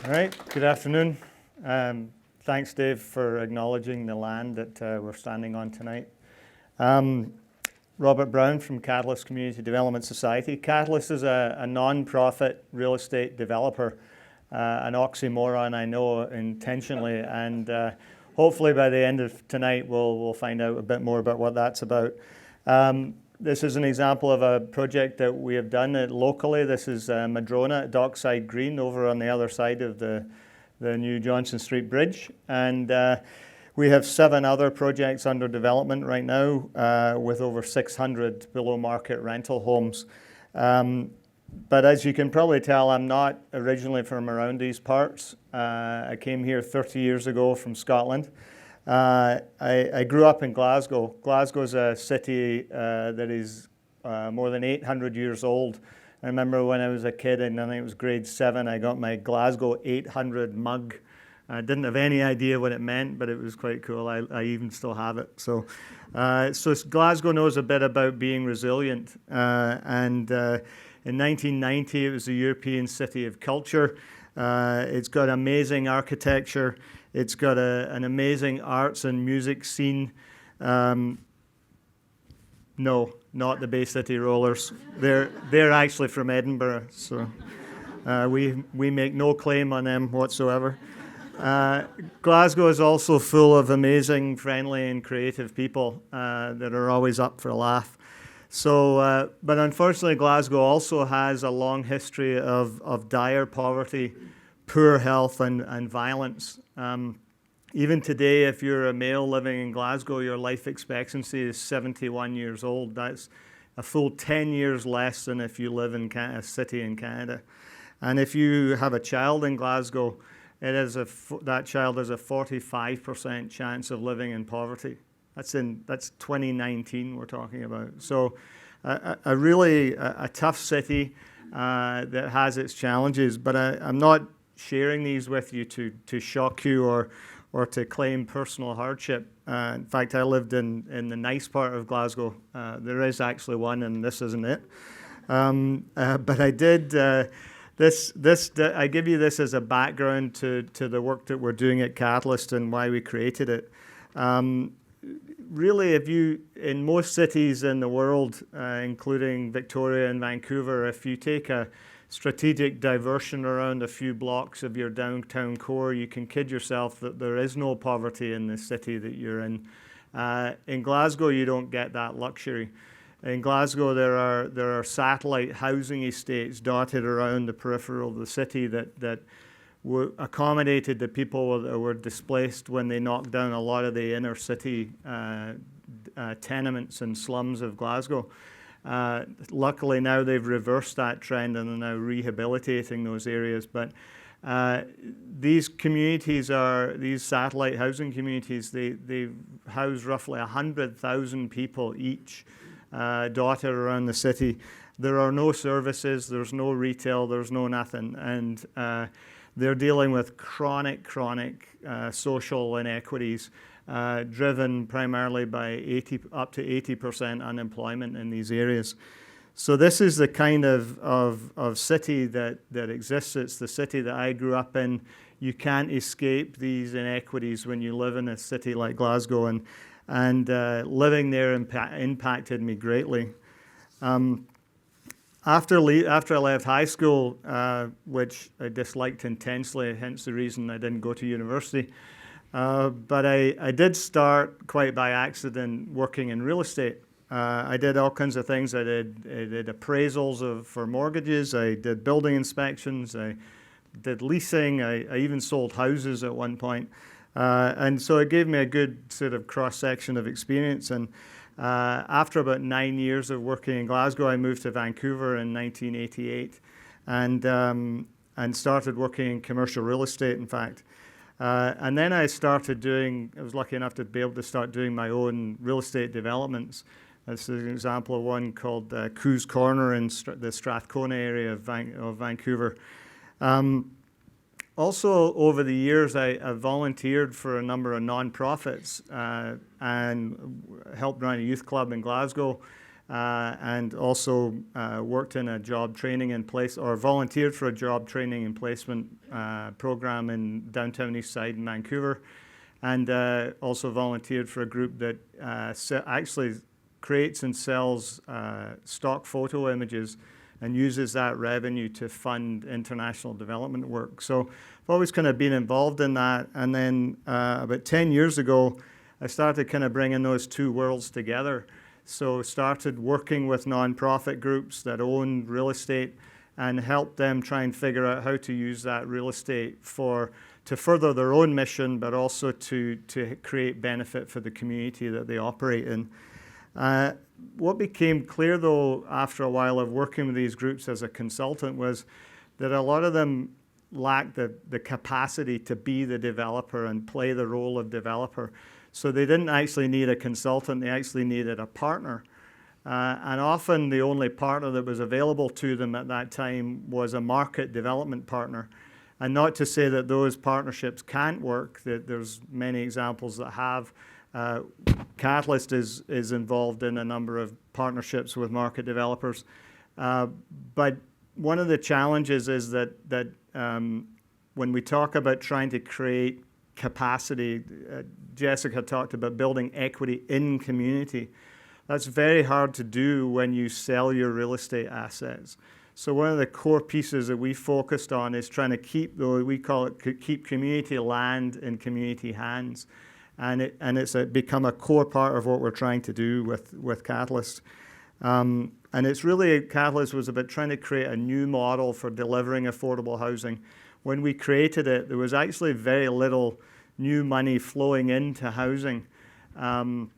All right, good afternoon. Thanks, Dave, for acknowledging the land that we're standing on tonight. Robert Brown from Catalyst Community Development Society. Catalyst is a non-profit real estate developer, an oxymoron, I know, intentionally, and hopefully by the end of tonight we'll find out a bit more about what that's about. This is an example of a project that we have done locally. This is Madrona at Dockside Green over on the other side of the new Johnson Street Bridge. And we have 7 other projects under development right now with over 600 below market rental homes. But as you can probably tell, I'm not originally from around these parts. I came here 30 years ago from Scotland. I grew up in Glasgow. Glasgow is a city that is more than 800 years old. I remember when I was a kid, and I think it was grade 7, I got my Glasgow 800 mug. I didn't have any idea what it meant, but it was quite cool. I even still have it. So Glasgow knows a bit about being resilient. In 1990, it was the European City of Culture. It's got amazing architecture. It's got an amazing arts and music scene. No, not the Bay City Rollers. They're actually from Edinburgh, so we make no claim on them whatsoever. Glasgow is also full of amazing, friendly, and creative people that are always up for a laugh. So, but unfortunately, Glasgow also has a long history of dire poverty, poor health, and violence. Even today, if you're a male living in Glasgow, your life expectancy is 71 years old. That's a full 10 years less than if you live in a city in Canada. And if you have a child in Glasgow, that child has a 45% chance of living in poverty. That's 2019 we're talking about. So a really tough city that has its challenges, but I'm not sharing these with you to shock you or to claim personal hardship. In fact, I lived in the nice part of Glasgow. There is actually one, and this isn't it. But I did I give you this as a background to the work that we're doing at Catalyst and why we created it. Really, in most cities in the world, including Victoria and Vancouver, if you take a strategic diversion around a few blocks of your downtown core, you can kid yourself that there is no poverty in the city that you're in. In Glasgow, you don't get that luxury. In Glasgow, there are satellite housing estates dotted around the peripheral of the city that accommodated the people that were displaced when they knocked down a lot of the inner city tenements and slums of Glasgow. Luckily now they've reversed that trend and are now rehabilitating those areas. But these communities these satellite housing communities, they house roughly 100,000 people each, dotted around the city. There are no services, there's no retail, there's no nothing. And they're dealing with chronic social inequities, driven primarily by up to 80% unemployment in these areas. So this is the kind of city that exists. It's the city that I grew up in. You can't escape these inequities when you live in a city like Glasgow, and living there impacted me greatly. After I left high school, which I disliked intensely, hence the reason I didn't go to university, but I did start quite by accident working in real estate. I did all kinds of things. I did appraisals for mortgages. I did building inspections. I did leasing. I even sold houses at one point. And so it gave me a good sort of cross-section of experience. And after about 9 years of working in Glasgow, I moved to Vancouver in 1988 and started working in commercial real estate, in fact. And then I was lucky enough to be able to start doing my own real estate developments. This is an example of one called Coos Corner in the Strathcona area of Vancouver. Also, over the years, I volunteered for a number of nonprofits and helped run a youth club in Glasgow. and also worked in a job training and place, or volunteered for a job training and placement program in downtown East Side in Vancouver, and also volunteered for a group that actually creates and sells stock photo images and uses that revenue to fund international development work. So I've always kind of been involved in that. And then about 10 years ago, I started kind of bringing those two worlds together. So started working with nonprofit groups that own real estate and helped them try and figure out how to use that real estate to further their own mission, but also to create benefit for the community that they operate in. What became clear, though, after a while of working with these groups as a consultant was that a lot of them lacked the capacity to be the developer and play the role of developer. So they didn't actually need a consultant, they actually needed a partner. And often the only partner that was available to them at that time was a market development partner. And not to say that those partnerships can't work, that there's many examples that have. Catalyst is involved in a number of partnerships with market developers. But one of the challenges is that when we talk about trying to create capacity, Jessica talked about building equity in community. That's very hard to do when you sell your real estate assets. So one of the core pieces that we focused on is trying to keep, we call it keep community land in community hands. And it's become a core part of what we're trying to do with Catalyst. And it's really, Catalyst was about trying to create a new model for delivering affordable housing. When we created it, there was actually very little new money flowing into housing. And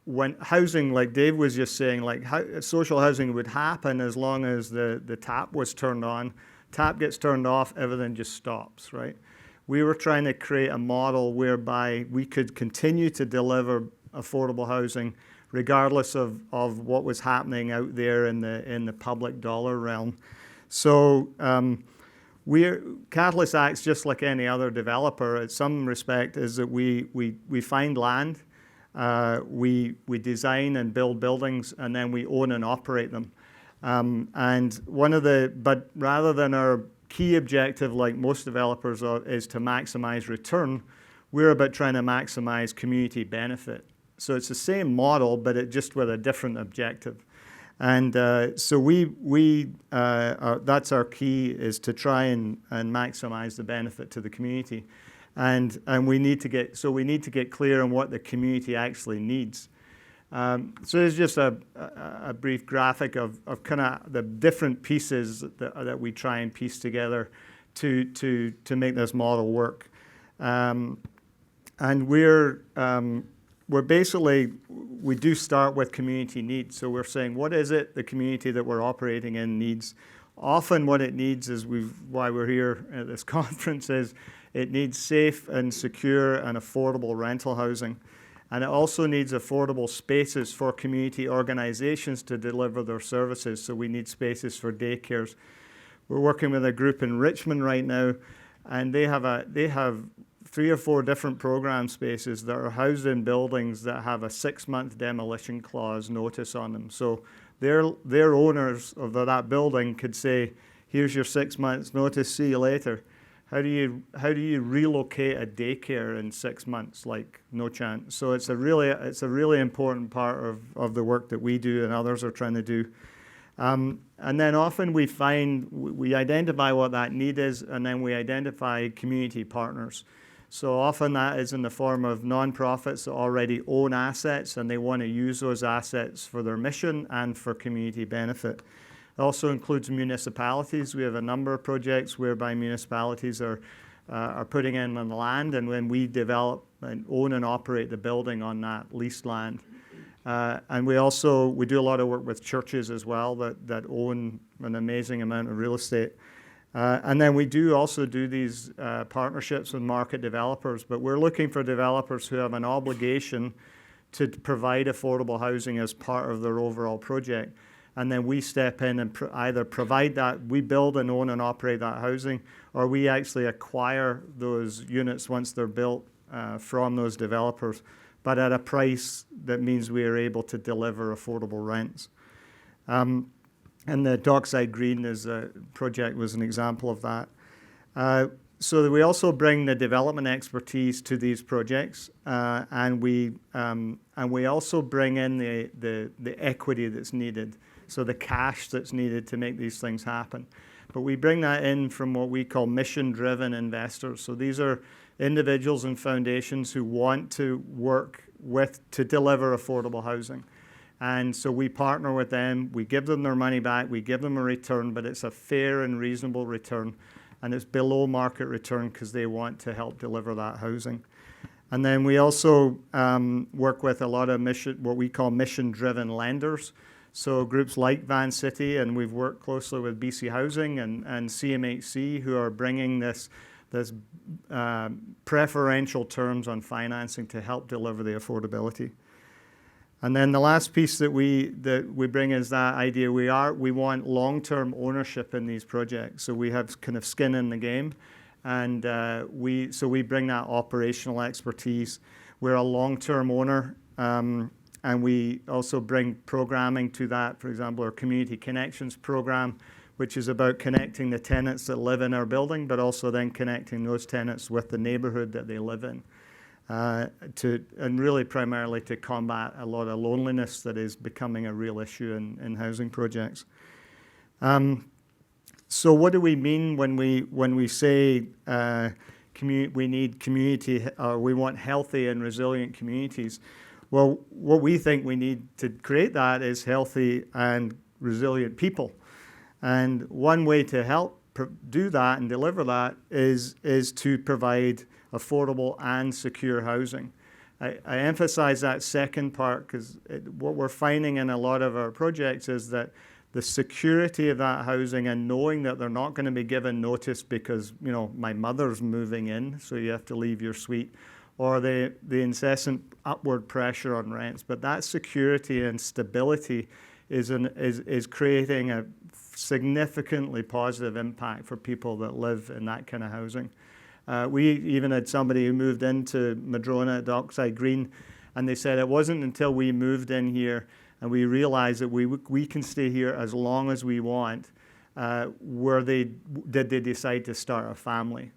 when housing, like Dave was just saying, like social housing would happen as long as the tap was turned on. Tap gets turned off, everything just stops, right? We were trying to create a model whereby we could continue to deliver affordable housing regardless of what was happening out there in the public dollar realm. So Catalyst acts just like any other developer in some respect, is that we find land, we design and build buildings, and then we own and operate them. But rather than our key objective, like most developers, is to maximize return, we're about trying to maximize community benefit. So it's the same model, but it just with a different objective. And so that's our key, is to try and maximize the benefit to the community. And we need to get clear on what the community actually needs. So it's just a brief graphic of kind of the different pieces that we try and piece together to make this model work. And we're basically, we do start with community needs. So we're saying, what is it the community that we're operating in needs? Often what it needs is, why we're here at this conference, is it needs safe and secure and affordable rental housing. And it also needs affordable spaces for community organizations to deliver their services. So we need spaces for daycares. We're working with a group in Richmond right now, and they have 3 or 4 different program spaces that are housed in buildings that have a 6-month demolition clause notice on them. So their owners of that building could say, here's your 6 months notice, see you later. How do you relocate a daycare in 6 months? Like, no chance. So it's a really important part of the work that we do and others are trying to do. And then often we identify what that need is, and then we identify community partners. So often that is in the form of nonprofits that already own assets, and they want to use those assets for their mission and for community benefit. It also includes municipalities. We have a number of projects whereby municipalities are putting in on the land, and when we develop and own and operate the building on that leased land. And we do a lot of work with churches as well that own an amazing amount of real estate. And then we do also do these partnerships with market developers, but we're looking for developers who have an obligation to provide affordable housing as part of their overall project. And then we step in and either provide that, we build and own and operate that housing, or we actually acquire those units once they're built from those developers. but at a price that means we are able to deliver affordable rents. And the Dockside Green project was an example of that. So we also bring the development expertise to these projects, and we also bring in the equity that's needed, so the cash that's needed to make these things happen. But we bring that in from what we call mission-driven investors. So these are individuals and foundations who want to work to deliver affordable housing. And so we partner with them, we give them their money back, we give them a return, but it's a fair and reasonable return. And it's below market return because they want to help deliver that housing. And then we also work with a lot of what we call mission-driven lenders. So groups like Van City, and we've worked closely with BC Housing and CMHC, who are bringing this preferential terms on financing to help deliver the affordability. And then the last piece that we bring is that idea we want long-term ownership in these projects. So we have kind of skin in the game, and we bring that operational expertise. We're a long-term owner, and we also bring programming to that. For example, our Community Connections program, which is about connecting the tenants that live in our building, but also then connecting those tenants with the neighborhood that they live in. And really primarily to combat a lot of loneliness that is becoming a real issue in housing projects. So what do we mean when we say we need community, or we want healthy and resilient communities? Well, what we think we need to create that is healthy and resilient people. And one way to help do that and deliver that is to provide affordable and secure housing. I emphasize that second part because what we're finding in a lot of our projects is that the security of that housing and knowing that they're not going to be given notice because, my mother's moving in, so you have to leave your suite, or the incessant upward pressure on rents. But that security and stability is creating a significantly positive impact for people that live in that kind of housing. We even had somebody who moved into Madrona at Dockside Green, and they said it wasn't until we moved in here and we realized that we can stay here as long as we want, did they decide to start a family.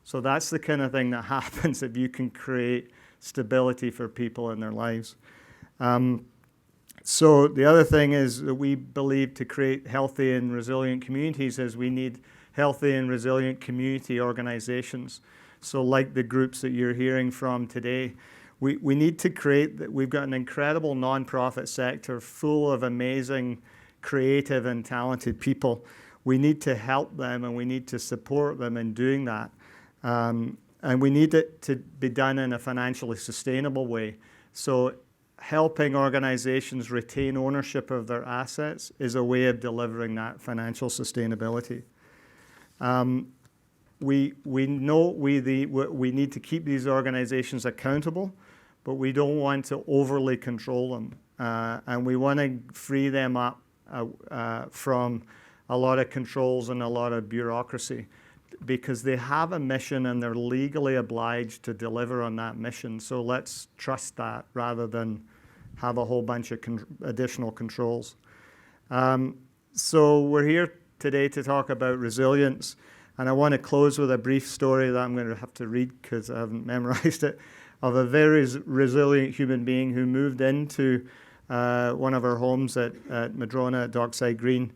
So that's the kind of thing that happens if you can create stability for people in their lives. So the other thing is that we believe to create healthy and resilient communities is we need healthy and resilient community organizations. So like the groups that you're hearing from today, we need to create that. We've got an incredible nonprofit sector full of amazing, creative and talented people. We need to help them and we need to support them in doing that. And we need it to be done in a financially sustainable way. So helping organizations retain ownership of their assets is a way of delivering that financial sustainability. We know we need to keep these organizations accountable, but we don't want to overly control them. And we want to free them up from a lot of controls and a lot of bureaucracy, because they have a mission and they're legally obliged to deliver on that mission. So let's trust that rather than have a whole bunch of additional controls. So we're here today to talk about resilience. And I want to close with a brief story that I'm going to have to read because I haven't memorized it, of a very resilient human being who moved into one of our homes at Madrona at Dockside Green.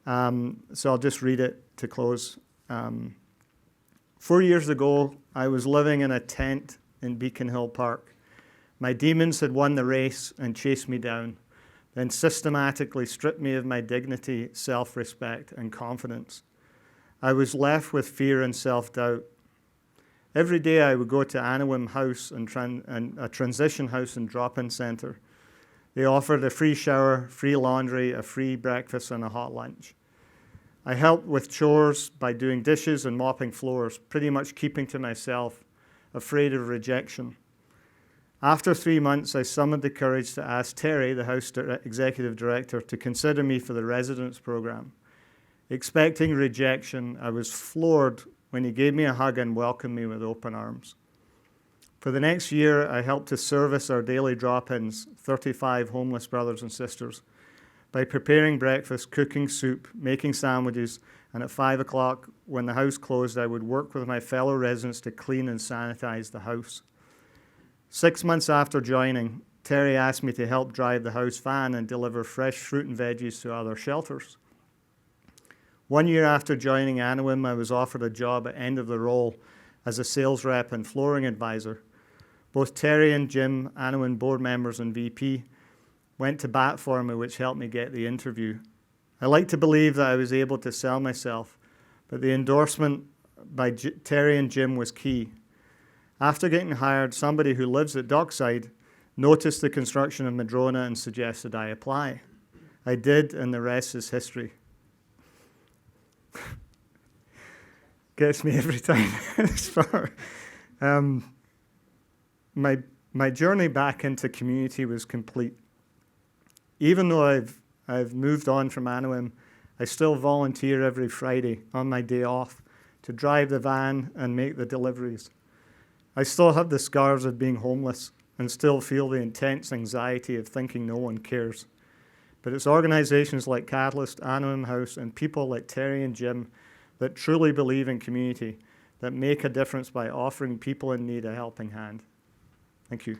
So I'll just read it to close. 4 years ago, I was living in a tent in Beacon Hill Park. My demons had won the race and chased me down, then systematically stripped me of my dignity, self-respect, and confidence. I was left with fear and self-doubt. Every day I would go to Anawim House and a transition house and drop-in centre. They offered a free shower, free laundry, a free breakfast, and a hot lunch. I helped with chores by doing dishes and mopping floors, pretty much keeping to myself, afraid of rejection. After 3 months, I summoned the courage to ask Terry, the house executive director, to consider me for the residence program. Expecting rejection, I was floored when he gave me a hug and welcomed me with open arms. For the next year, I helped to service our daily drop-ins, 35 homeless brothers and sisters, by preparing breakfast, cooking soup, making sandwiches, and at 5 o'clock, when the house closed, I would work with my fellow residents to clean and sanitize the house. 6 months after joining, Terry asked me to help drive the house van and deliver fresh fruit and veggies to other shelters. 1 year after joining Anawim, I was offered a job at end of the role as a sales rep and flooring advisor. Both Terry and Jim, Anawim board members and VP, went to bat for me, which helped me get the interview. I like to believe that I was able to sell myself, but the endorsement by Terry and Jim was key. After getting hired, somebody who lives at Dockside noticed the construction of Madrona and suggested I apply. I did, and the rest is history. Gets me every time this far. My journey back into community was complete. Even though I've moved on from Anawim, I still volunteer every Friday on my day off to drive the van and make the deliveries. I still have the scars of being homeless and still feel the intense anxiety of thinking no one cares. But it's organizations like Catalyst, Anawim House, and people like Terry and Jim that truly believe in community, that make a difference by offering people in need a helping hand. Thank you.